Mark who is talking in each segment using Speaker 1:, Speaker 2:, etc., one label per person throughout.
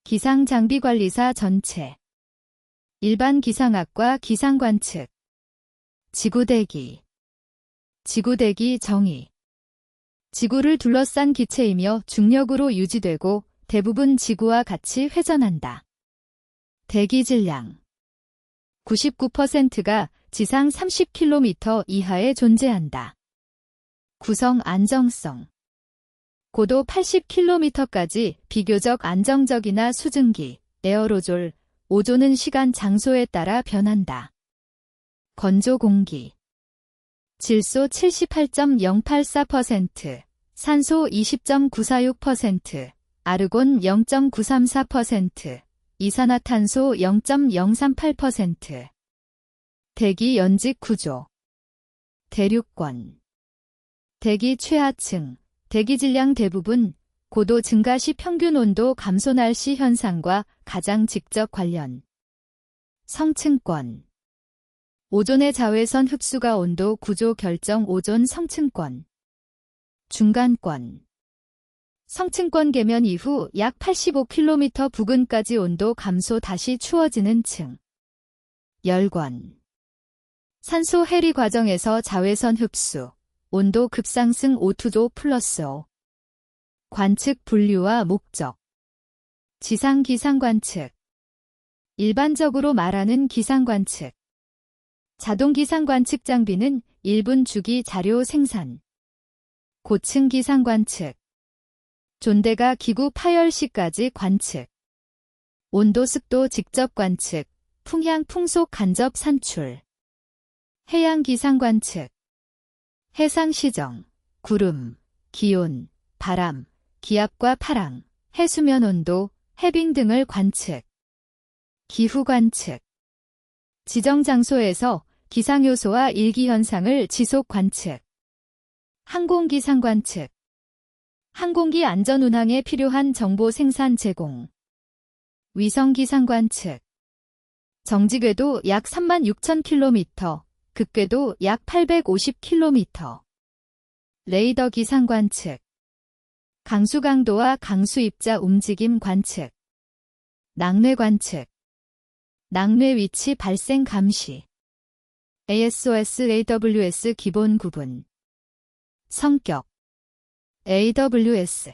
Speaker 1: 기상장비관리사 전체. 일반 기상학과 기상관측. 지구대기. 지구대기 정의. 지구를 둘러싼 기체이며 중력으로 유지되고 대부분 지구와 같이 회전한다. 대기 질량. 99%가 지상 30km 이하에 존재한다. 구성 안정성. 고도 80km까지 비교적 안정적이나 수증기, 에어로졸, 오존은 시간 장소에 따라 변한다. 건조 공기. 질소 78.084%, 산소 20.946%, 아르곤 0.934%, 이산화탄소 0.038%. 대기 연직 구조. 대륙권. 대기 최하층. 대기 질량 대부분 고도 증가 시 평균 온도 감소 날씨 현상과 가장 직접 관련. 성층권. 오존의 자외선 흡수가 온도 구조 결정 오존 성층권. 중간권. 성층권 개면 이후 약 85km 부근까지 온도 감소 다시 추워지는 층. 열권. 산소 해리 과정에서 자외선 흡수. 온도 급상승 O2도 플러스 O. 관측 분류와 목적. 지상 기상관측. 일반적으로 말하는 기상관측. 자동 기상관측 장비는 1분 주기 자료 생산. 고층 기상관측. 존대가 기구 파열 시까지 관측. 온도 습도 직접 관측. 풍향 풍속 간접 산출. 해양 기상관측. 해상 시정, 구름, 기온, 바람, 기압과 파랑, 해수면 온도, 해빙 등을 관측. 기후 관측. 지정 장소에서 기상 요소와 일기 현상을 지속 관측. 항공 기상 관측. 항공기 안전 운항에 필요한 정보 생산 제공. 위성 기상 관측. 정지궤도 약 36,000km, 극궤도 약 850km. 레이더 기상 관측. 강수 강도와 강수 입자 움직임 관측. 낙뢰 관측. 낙뢰 위치 발생 감시. ASOS AWS 기본 구분. 성격. AWS.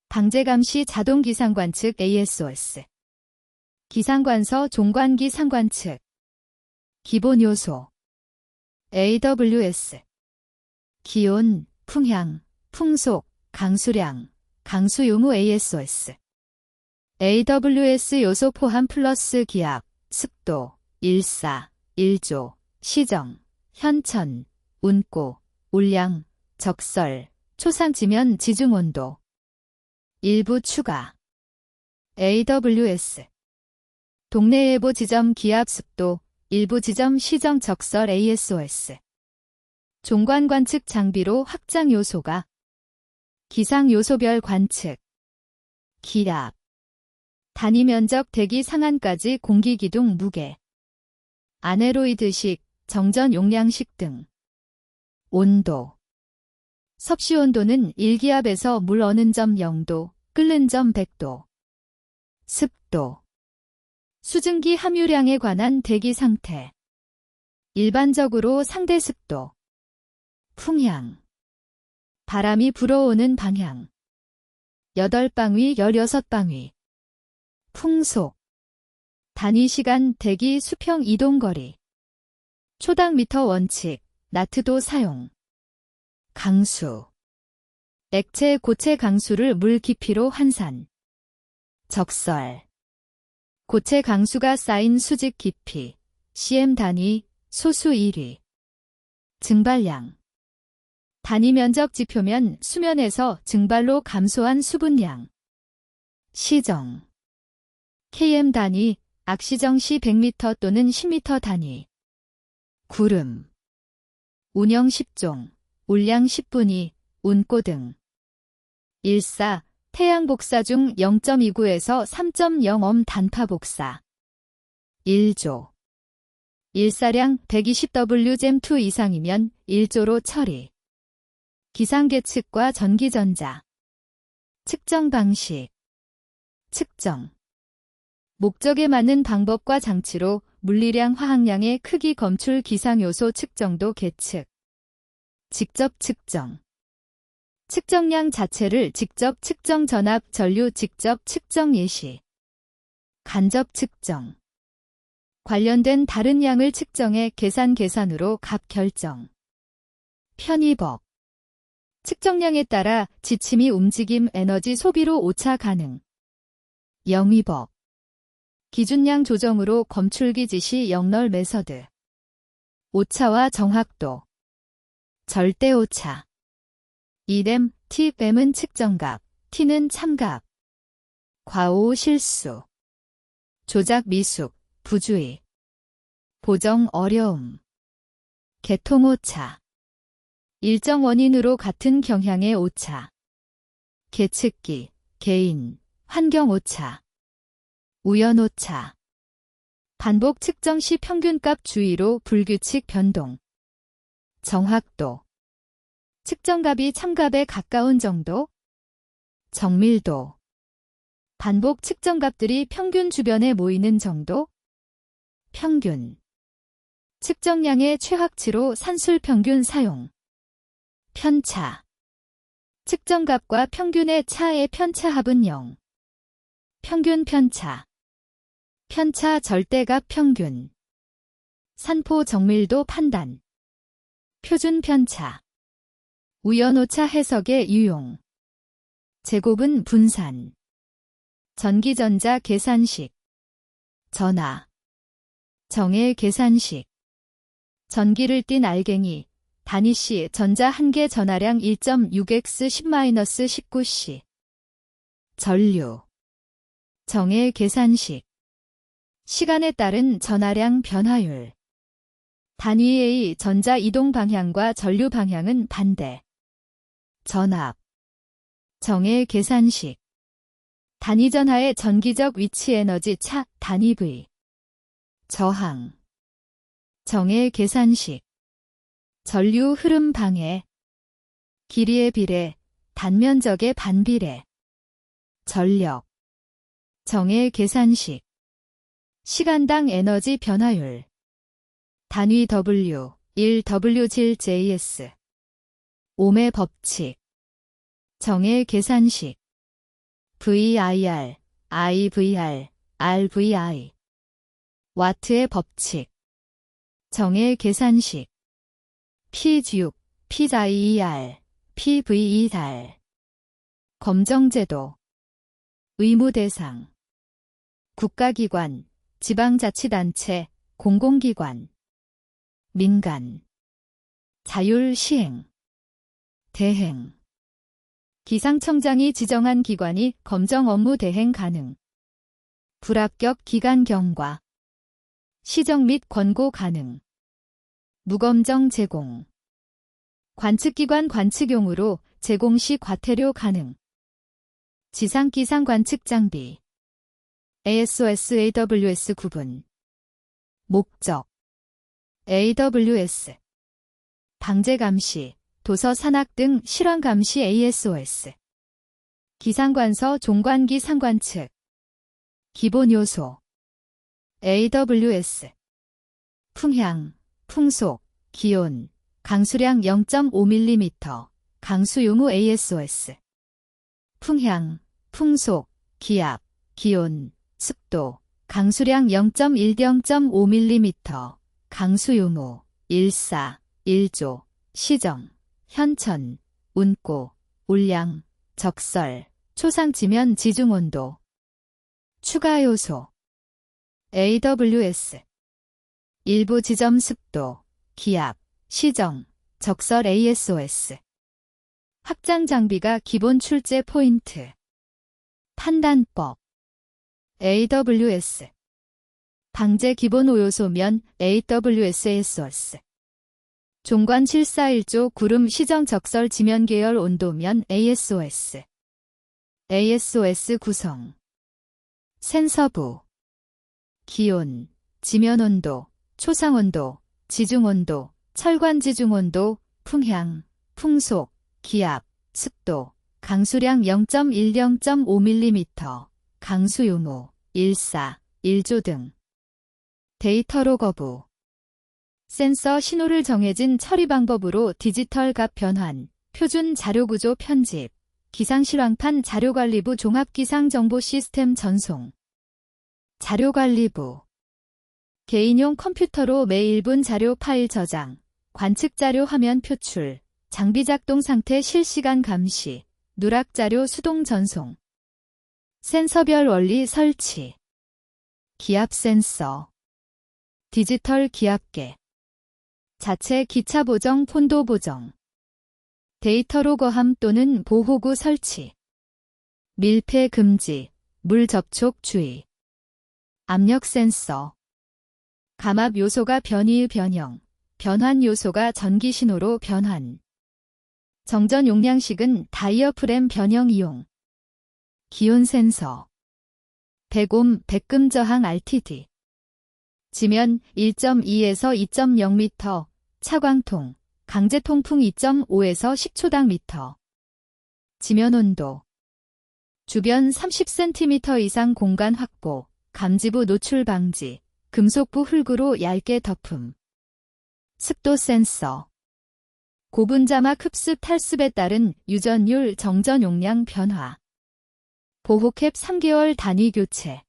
Speaker 1: 방제 감시 자동 기상 관측 ASOS. 기상관서 종관기 상관측. 기본 요소. AWS. 기온, 풍향, 풍속, 강수량, 강수 유무 ASOS. AWS 요소 포함 플러스 기압, 습도, 일사, 일조, 시정, 현천, 운고, 울량, 적설, 초상지면 지중온도. 일부 추가. AWS. 동네 예보 지점 기압 습도, 일부 지점 시정 적설 ASOS. 종관 관측 장비로 확장 요소가. 기상 요소별 관측. 기압. 단위 면적 대기 상한까지 공기 기둥 무게. 아네로이드식, 정전 용량식 등. 온도. 섭씨 온도는 1기압에서 물 어는 점 0도, 끓는 점 100도. 습도. 수증기 함유량에 관한 대기 상태. 일반적으로 상대 습도. 풍향. 바람이 불어오는 방향. 8방위 16방위. 풍속. 단위 시간 대기 수평 이동거리. 초당 미터 원칙, 나트도 사용. 강수. 액체 고체 강수를 물 깊이로 환산. 적설. 고체 강수가 쌓인 수직 깊이, cm 단위, 소수 1위. 증발량. 단위 면적 지표면 수면에서 증발로 감소한 수분량. 시정. km 단위, 악시정 시 100m 또는 10m 단위. 구름. 운영 10종, 울량 10분위, 운고 등. 일사, 태양 복사 중 0.29에서 3.0옴 단파 복사. 1조. 일사량 120W/2 이상이면 1조로 처리. 기상계측과 전기전자. 측정 방식. 측정. 목적에 맞는 방법과 장치로 물리량 화학량의 크기 검출 기상요소 측정도 계측. 직접 측정. 측정량 자체를 직접 측정 전압 전류 직접 측정 예시. 간접 측정. 관련된 다른 양을 측정해 계산으로 값 결정. 편입업. 측정량에 따라 지침이 움직임 에너지 소비로 오차 가능. 영입업. 기준량 조정으로 검출기 지시 영널 메서드. 오차와 정확도. 절대 오차. 이램, T램은 측정값, T는 참값. 과오 실수. 조작 미숙, 부주의. 보정 어려움. 계통 오차. 일정 원인으로 같은 경향의 오차. 계측기, 개인, 환경 오차. 우연 오차. 반복 측정 시 평균값 주의로 불규칙 변동. 정확도. 측정값이 참값에 가까운 정도. 정밀도. 반복 측정값들이 평균 주변에 모이는 정도. 평균. 측정량의 최하치로 산술 평균 사용. 편차. 측정값과 평균의 차의 편차합은 0. 평균 편차. 편차 절대값 평균. 산포 정밀도 판단. 표준 편차. 우연오차 해석의 유용. 제곱은 분산. 전기전자 계산식. 전하. 정의 계산식. 전기를 띤 알갱이. 단위 전자 1개 전하량 1.6x 10-19c. 전류. 정의 계산식. 시간에 따른 전하량 변화율. 단위의 전자 이동 방향과 전류 방향은 반대. 전압. 정의 계산식. 단위 전하의 전기적 위치 에너지 차, 단위 V. 저항. 정의 계산식. 전류 흐름 방해. 길이의 비례, 단면적의 반비례. 전력. 정의 계산식. 시간당 에너지 변화율. 단위 W, 1W1JS. 옴의 법칙. 정의 계산식. VIR, IVR, RVI. 와트의 법칙. 정의 계산식. P6, PIER, PVER. 검정제도. 의무대상. 국가기관, 지방자치단체, 공공기관. 민간. 자율시행. 대행. 기상청장이 지정한 기관이 검정 업무 대행 가능. 불합격 기간 경과. 시정 및 권고 가능. 무검정 제공. 관측기관 관측용으로 제공 시 과태료 가능. 지상기상 관측 장비. ASOS AWS 구분. 목적. AWS. 방제 감시, 도서 산악 등 실황 감시 ASOS. 기상관서 종관기 상관측. 기본 요소. AWS. 풍향, 풍속, 기온, 강수량 0.5mm, 강수 유무 ASOS. 풍향, 풍속, 기압, 기온, 습도, 강수량 0.5mm, 강수 유무, 일사, 일조, 시정, 현천, 운고, 울량, 적설, 초상지면 지중온도. 추가 요소. AWS. 일부 지점 습도, 기압, 시정, 적설 ASOS. 확장 장비가 기본 출제 포인트. 판단법. AWS. 방제 기본 5요소면 AWS ASOS. 종관 741조 구름 시정 적설 지면 계열 온도면 ASOS. ASOS 구성. 센서부. 기온, 지면 온도, 초상 온도, 지중 온도, 철관 지중 온도, 풍향, 풍속, 기압, 습도, 강수량 0.1, 0.5mm, 강수 유무, 일사, 일조 등. 데이터로 거부. 센서 신호를 정해진 처리 방법으로 디지털 값 변환, 표준 자료구조 편집, 기상실황판 자료관리부 종합기상정보 시스템 전송. 자료관리부. 개인용 컴퓨터로 매 1분 자료 파일 저장, 관측자료 화면 표출, 장비 작동 상태 실시간 감시, 누락자료 수동 전송. 센서별 원리 설치. 기압 센서. 디지털 기압계. 자체 기차 보정 폰도 보정. 데이터로 거함 또는 보호구 설치. 밀폐 금지, 물 접촉 주의. 압력 센서. 감압 요소가 변이의 변형, 변환 요소가 전기 신호로 변환. 정전 용량식은 다이어프램 변형 이용. 기온 센서. 백옴 백금 저항 RTD. 지면 1.2에서 2.0m, 차광통, 강제 통풍 2.5에서 10초당 미터. 지면 온도. 주변 30cm 이상 공간 확보, 감지부 노출 방지, 금속부 흙으로 얇게 덮음. 습도 센서. 고분자막 흡습 탈습에 따른 유전율 정전 용량 변화. 보호캡 3개월 단위 교체.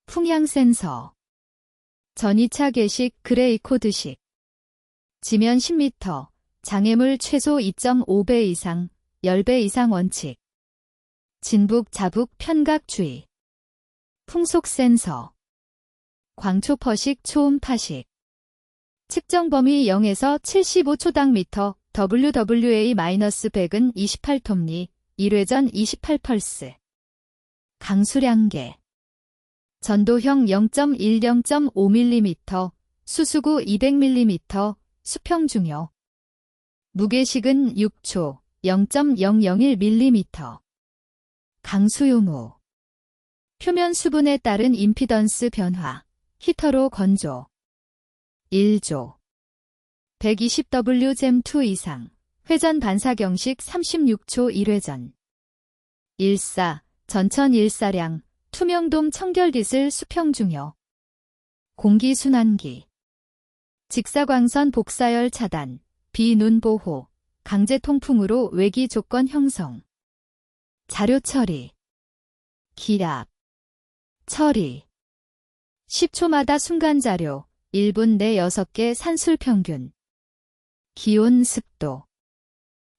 Speaker 1: 풍향 센서. 전이차 계식 그레이 코드식. 지면 10m, 장애물 최소 2.5배 이상, 10배 이상 원칙. 진북 자북 편각 주의. 풍속 센서. 광초퍼식 초음파식. 측정 범위 0에서 75초당 미터, WWA-100은 28톱니, 1회전 28펄스. 강수량계. 전도형 0.1, 0.5mm, 수수구 200mm, 수평 중요. 무게식은 6초, 0.001mm. 강수 유무. 표면 수분에 따른 임피던스 변화, 히터로 건조. 1조. 120W 잼2 이상, 회전 반사경식 36초 1회전. 1사, 전천 1사량, 투명돔 청결디슬 수평 중요. 공기순환기. 직사광선 복사열 차단, 비눈 보호, 강제 통풍으로 외기 조건 형성. 자료 처리. 기압. 처리. 10초마다 순간 자료, 1분 내 6개 산술 평균. 기온 습도.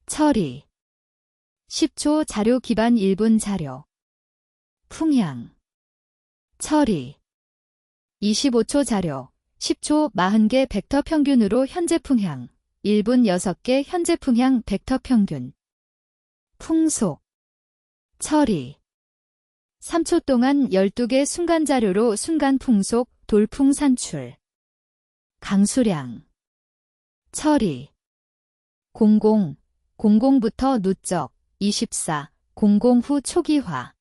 Speaker 1: 처리. 10초 자료 기반 1분 자료. 풍향. 처리. 25초 자료, 10초 40개 벡터 평균으로 현재 풍향, 1분 6개 현재 풍향 벡터 평균. 풍속. 처리. 3초 동안 12개 순간 자료로 순간 풍속, 돌풍 산출. 강수량. 처리. 00부터 누적, 24, 00 후 초기화.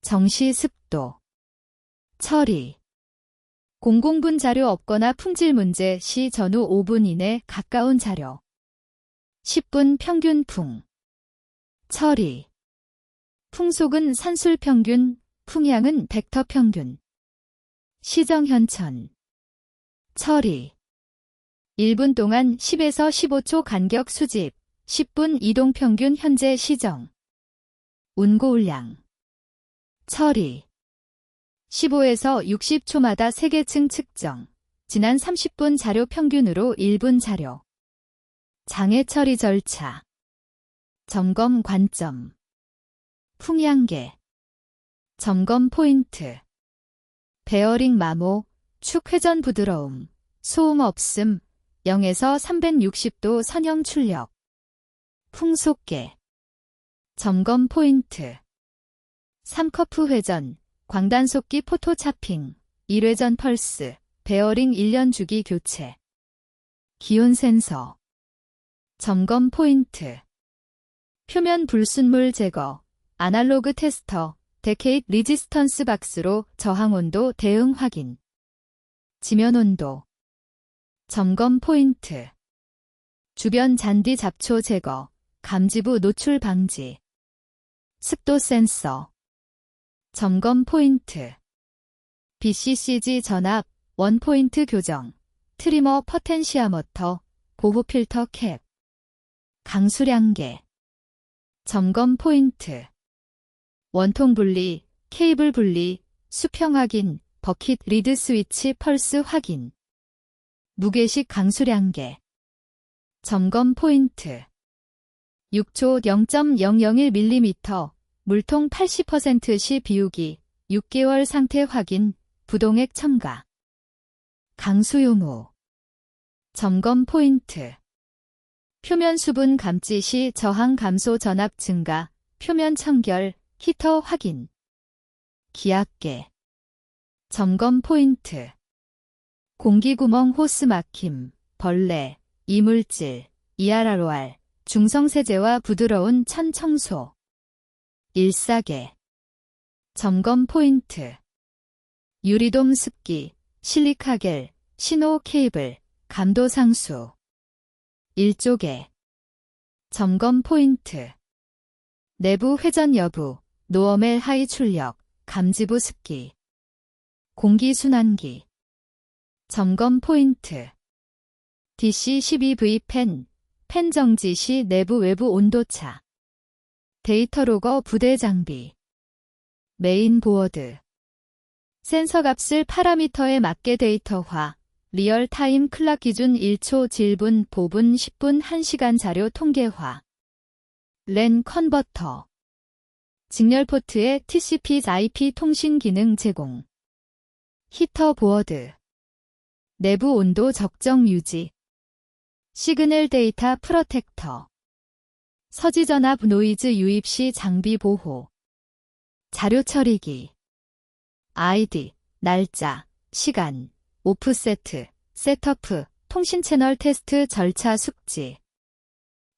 Speaker 1: 정시 습도. 처리. 00분 자료 없거나 품질 문제 시 전후 5분 이내 가까운 자료. 10분 평균 풍. 처리. 풍속은 산술 평균, 풍향은 벡터 평균. 시정 현천. 처리. 1분 동안 10에서 15초 간격 수집, 10분 이동 평균 현재 시정. 운고울량. 처리. 15에서 60초마다 세계층 측정. 지난 30분 자료 평균으로 1분 자료. 장애 처리 절차. 점검 관점. 풍향계. 점검 포인트. 베어링 마모, 축 회전 부드러움, 소음 없음, 0에서 360도 선형 출력. 풍속계. 점검 포인트. 3커프 회전, 광단속기 포토 차핑, 1회전 펄스, 베어링 1년 주기 교체. 기온 센서. 점검 포인트. 표면 불순물 제거, 아날로그 테스터, 데케이트 리지스턴스 박스로 저항 온도 대응 확인. 지면 온도. 점검 포인트. 주변 잔디 잡초 제거, 감지부 노출 방지. 습도 센서. 점검 포인트. BCCG 전압, 원포인트 교정, 트리머 퍼텐시아모터, 보호 필터 캡. 강수량계. 점검 포인트. 원통 분리, 케이블 분리, 수평 확인, 버킷 리드 스위치 펄스 확인. 무게식 강수량계. 점검 포인트. 6초 0.001mm, 물통 80% 시 비우기, 6개월 상태 확인, 부동액 첨가. 강수요모. 점검 포인트. 표면 수분 감지 시 저항 감소 전압 증가, 표면 청결, 히터 확인. 기압계. 점검 포인트. 공기구멍 호스 막힘, 벌레, 이물질, 이알아로알, 중성세제와 부드러운 천 청소. 일사계. 점검 포인트. 유리돔 습기, 실리카겔, 신호 케이블, 감도 상수. 일조계. 점검 포인트. 내부 회전 여부, 노어멜 하이 출력, 감지부 습기. 공기순환기. 점검 포인트. DC12V 팬 정지 시 내부 외부 온도차. 데이터 로거 부대 장비. 메인 보어드. 센서 값을 파라미터에 맞게 데이터화. 리얼타임 클락 기준 1초 질분, 보분, 10분, 1시간 자료 통계화. 랜 컨버터. 직렬 포트에 TCP/IP 통신 기능 제공. 히터 보어드. 내부 온도 적정 유지. 시그널 데이터 프로텍터. 서지전압 노이즈 유입 시 장비 보호. 자료 처리기. 아이디, 날짜, 시간, 오프세트, 셋어프, 통신 채널 테스트 절차 숙지.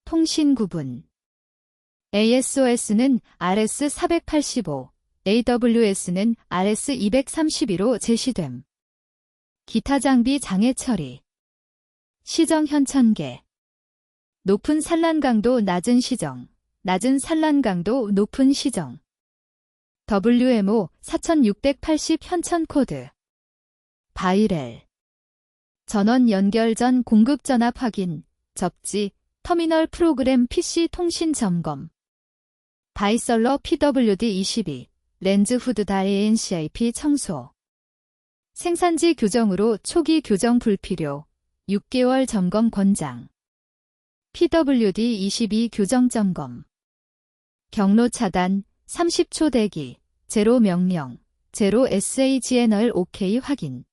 Speaker 1: 통신 구분. ASOS는 RS485, AWS는 RS232로 제시됨. 기타 장비 장애 처리. 시정 현천계. 높은 산란 강도 낮은 시정, 낮은 산란 강도 높은 시정. WMO 4680 현천 코드. 바이렐. 전원 연결 전 공급 전압 확인, 접지, 터미널 프로그램 PC 통신 점검. 바이설러 PWD22, 렌즈 후드 다이 NCIP 청소. 생산지 교정으로 초기 교정 불필요, 6개월 점검 권장. PWD22 교정 점검. 경로 차단, 30초 대기, 제로 명령, 제로 SAGNL OK 확인.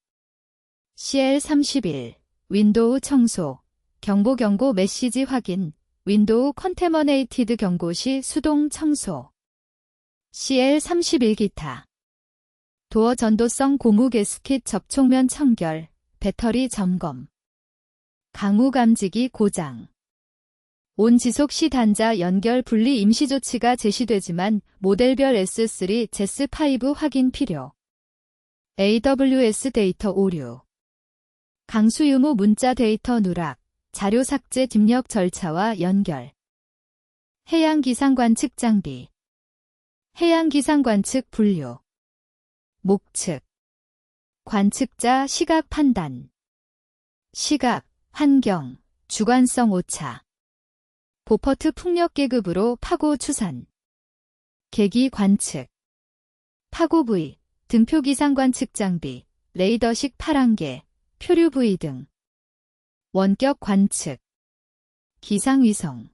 Speaker 1: CL31, 윈도우 청소, 경보 메시지 확인, 윈도우 컨테머네이티드 경고 시 수동 청소. CL31 기타. 도어 전도성 고무 게스킷 접촉면 청결, 배터리 점검. 강우 감지기 고장. 온 지속 시 단자 연결 분리 임시 조치가 제시되지만 모델별 S3, 제스5 확인 필요. AWS 데이터 오류. 강수 유무 문자 데이터 누락, 자료 삭제 입력 절차와 연결. 해양 기상 관측 장비. 해양 기상 관측 분류. 목측. 관측자 시각 판단. 시각, 환경, 주관성 오차. 보퍼트 풍력 계급으로 파고 추산. 계기 관측. 파고 부위, 등표 기상 관측 장비, 레이더식 파랑개, 표류 부위 등. 원격 관측. 기상위성.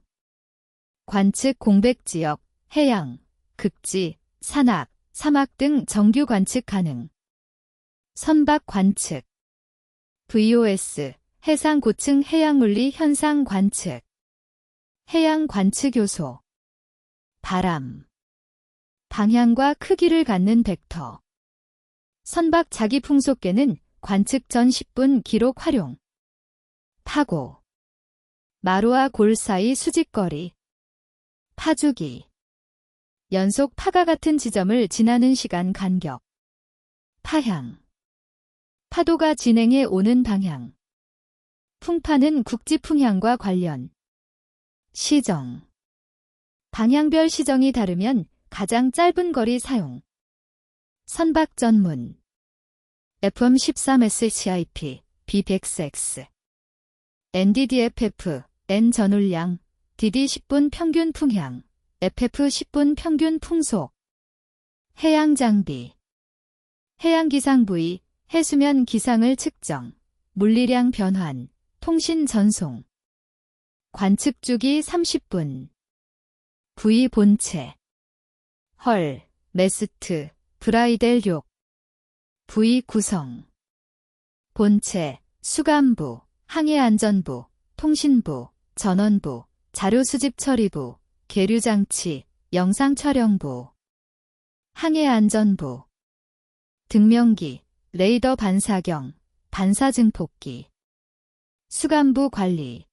Speaker 1: 관측 공백 지역, 해양, 극지, 산악, 사막 등 정규 관측 가능. 선박 관측. VOS, 해상 고층 해양물리 현상 관측. 해양 관측 요소. 바람. 방향과 크기를 갖는 벡터. 선박 자기 풍속계는 관측 전 10분 기록 활용. 파고. 마루와 골 사이 수직거리. 파주기. 연속 파가 같은 지점을 지나는 시간 간격. 파향. 파도가 진행해 오는 방향. 풍파는 국지풍향과 관련. 시정. 방향별 시정이 다르면 가장 짧은 거리 사용. 선박 전문 FM13SHIP, B100X, NDDFF, N 전울량, DD 10분 평균 풍향, FF 10분 평균 풍속. 해양 장비. 해양 기상 부위, 해수면 기상을 측정, 물리량 변환, 통신 전송. 관측 주기 30분. 부위 본체. 헐, 메스트, 브라이델 욕. 부위 구성. 본체, 수감부, 항해안전부, 통신부, 전원부, 자료수집 처리부, 계류장치, 영상촬영부. 항해안전부. 등명기, 레이더 반사경, 반사증폭기. 수감부 관리.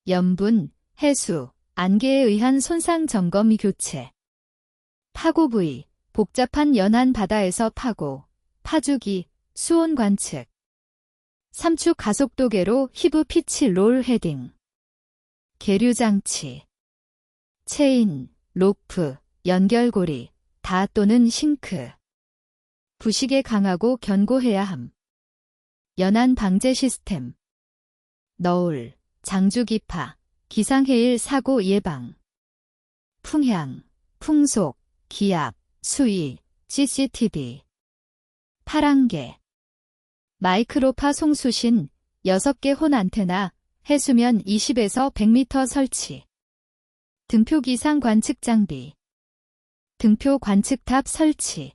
Speaker 1: 염분, 해수, 안개에 의한 손상 점검 교체. 파고 부위, 복잡한 연안 바다에서 파고, 파주기, 수온 관측. 삼축 가속도계로 히브 피치 롤 헤딩. 계류장치. 체인, 로프, 연결고리, 다 또는 싱크. 부식에 강하고 견고해야 함. 연안 방제 시스템. 너울, 장주기파, 기상해일 사고 예방. 풍향, 풍속, 기압, 수위, CCTV. 파랑개. 마이크로파 송수신, 6개 혼 안테나, 해수면 20에서 100m 설치. 등표 기상 관측 장비. 등표 관측탑 설치.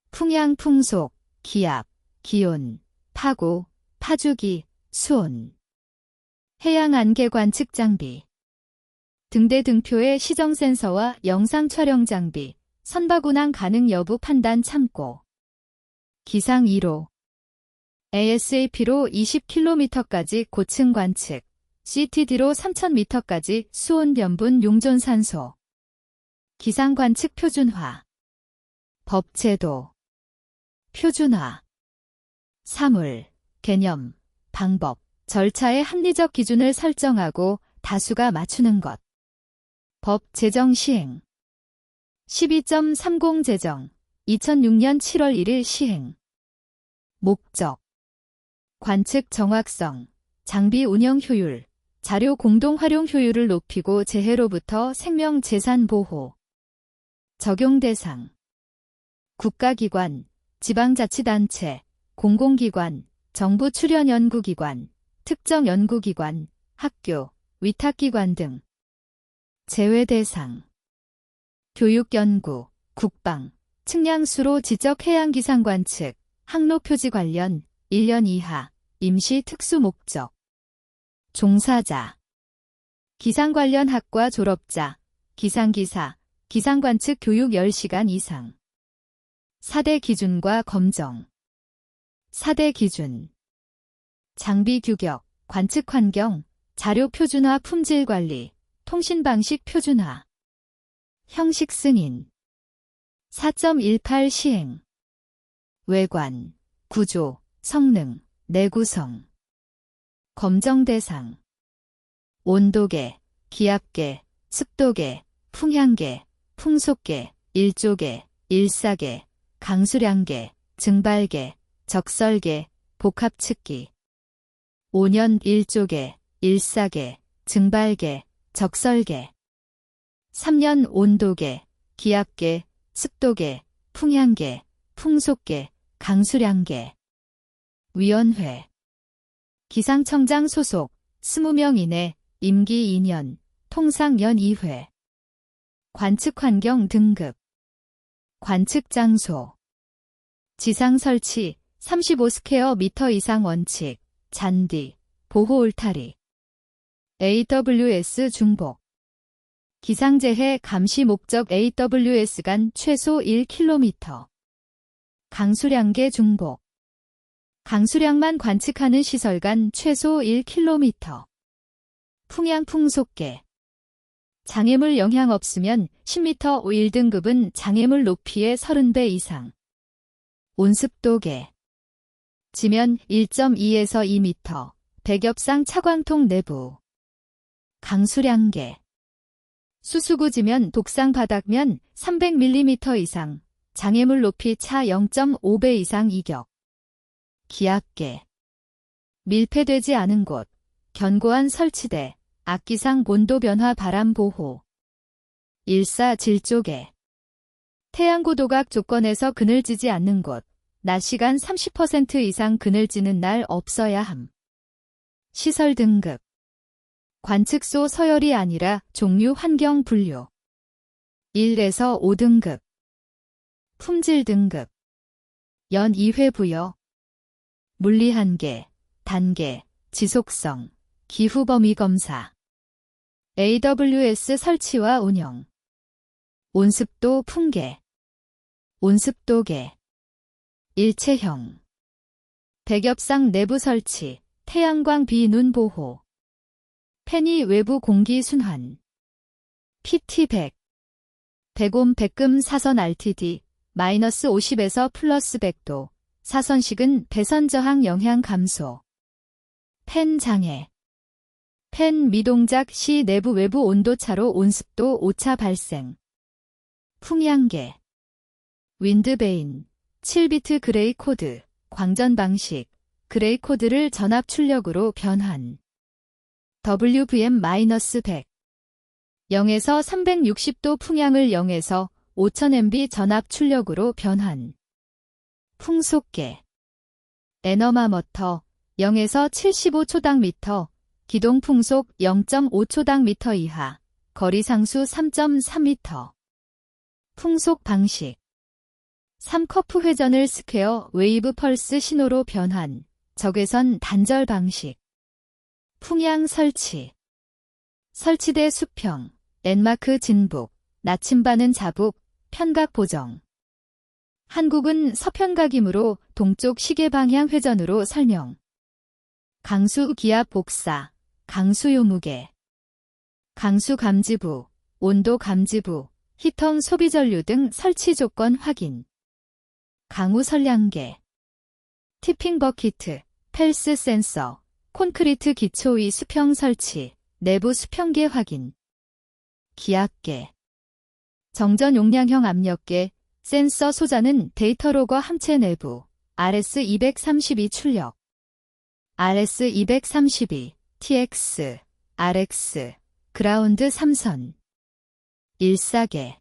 Speaker 1: 풍향 풍속, 기압, 기온, 파고, 파주기, 수온. 해양 안개 관측 장비. 등대 등표의 시정 센서와 영상 촬영 장비, 선박 운항 가능 여부 판단 참고. 기상 1호. ASAP로 20km까지 고층 관측, CTD로 3000m까지 수온 변분 용존 산소. 기상 관측 표준화. 법제도. 표준화. 사물, 개념, 방법, 절차의 합리적 기준을 설정하고 다수가 맞추는 것. 법 제정 시행. 12.30 제정, 2006년 7월 1일 시행. 목적. 관측 정확성, 장비 운영 효율, 자료 공동 활용 효율을 높이고 재해로부터 생명 재산 보호. 적용 대상. 국가기관, 지방자치단체, 공공기관, 정부 출연 연구기관, 특정 연구기관, 학교, 위탁기관 등. 제외 대상. 교육연구, 국방, 측량수로 지적 해양 기상 관측, 항로 표지 관련 1년 이하, 임시 특수 목적. 종사자. 기상 관련 학과 졸업자, 기상기사, 기상관측 교육 10시간 이상. 4대 기준과 검정. 4대 기준. 장비 규격, 관측 환경, 자료 표준화 품질 관리, 통신 방식 표준화. 형식 승인. 4.18 시행. 외관, 구조, 성능, 내구성. 검정 대상. 온도계, 기압계, 습도계, 풍향계, 풍속계, 일조계, 일사계, 강수량계, 증발계, 적설계, 복합측기. 5년 일조계, 일사계, 증발계, 적설계. 3년 온도계, 기압계, 습도계, 풍향계, 풍속계, 강수량계. 위원회. 기상청장 소속, 20명 이내, 임기 2년, 통상 연 2회. 관측 환경 등급. 관측 장소. 지상 설치, 35스퀘어 이상 원칙, 잔디, 보호 울타리. AWS 중복. 기상재해 감시 목적 AWS 간 최소 1km. 강수량계 중복. 강수량만 관측하는 시설 간 최소 1km. 풍향 풍속계. 장애물 영향 없으면 10m 1등급은 장애물 높이의 30배 이상. 온습도계. 지면 1.2에서 2m, 백엽상 차광통 내부. 강수량계. 수수구 지면 독상 바닥면 300mm 이상, 장애물 높이 차 0.5배 이상 이격. 기압계. 밀폐되지 않은 곳. 견고한 설치대. 악기상 온도 변화 바람 보호. 일사질조개. 태양 고도각 조건에서 그늘지지 않는 곳. 낮 시간 30% 이상 그늘지는 날 없어야 함. 시설 등급. 관측소 서열이 아니라 종류 환경 분류. 1에서 5등급. 품질 등급. 연 2회 부여. 물리 한계, 단계, 지속성, 기후 범위 검사. AWS 설치와 운영. 온습도 풍계. 온습도계. 일체형. 백엽상 내부 설치, 태양광 비눈 보호. 팬이 외부 공기 순환. PT100. 백옴 백금 사선 RTD, -50에서 +100도. 사선식은 배선 저항 영향 감소. 팬 장애. 팬 미동작 시 내부 외부 온도차로 온습도 오차 발생. 풍향계. 윈드베인. 7비트 그레이 코드. 광전 방식. 그레이 코드를 전압 출력으로 변환. WVM-100. 0에서 360도 풍향을 0에서 5000MB 전압 출력으로 변환. 풍속계. 에너마머터. 0에서 75초당 미터. 기동 풍속 0.5초당 미터 이하. 거리 상수 3.3m. 풍속 방식. 3커프 회전을 스퀘어 웨이브 펄스 신호로 변환. 적외선 단절 방식. 풍향 설치. 설치대 수평. 랜마크 진북. 나침반은 자북. 편각 보정. 한국은 서편각이므로 동쪽 시계 방향 회전으로 설명. 강수 기압 복사. 강수 요무계. 강수 감지부. 온도 감지부. 히터 소비 전류 등 설치 조건 확인. 강우 선량계. 티핑 버킷. 펠스 센서. 콘크리트 기초위 수평 설치. 내부 수평계 확인. 기압계. 정전 용량형 압력계. 센서 소자는 데이터 로거 함체 내부. RS232 출력. RS232, TX, RX, 그라운드 3선. 일사계.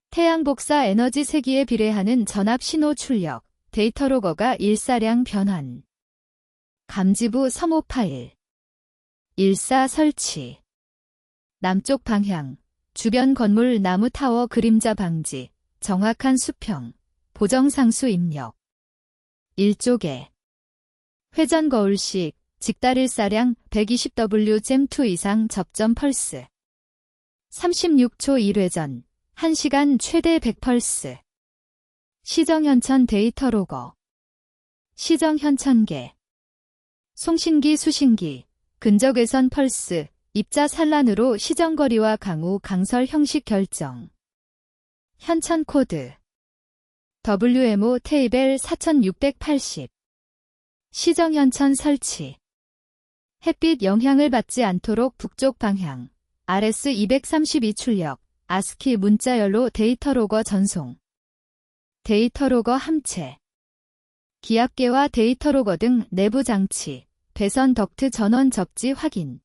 Speaker 1: 태양 복사 에너지 세기에 비례하는 전압 신호 출력. 데이터 로거가 일사량 변환. 감지부 서모 파일. 일사 설치. 남쪽 방향. 주변 건물 나무 타워 그림자 방지. 정확한 수평. 보정상수 입력. 일조계. 회전 거울식. 직달일사량 120W 잼2 이상 접점 펄스. 36초 1회전. 1시간 최대 100펄스. 시정현천 데이터 로거. 시정현천계. 송신기 수신기. 근적외선 펄스. 입자 산란으로 시정거리와 강우 강설 형식 결정. 현천 코드. WMO 테이블 4680. 시정현천 설치. 햇빛 영향을 받지 않도록 북쪽 방향. RS232 출력. 아스키 문자열로 데이터 로거 전송. 데이터 로거 함체. 기압계와 데이터 로거 등 내부 장치. 배선 덕트 전원 접지 확인.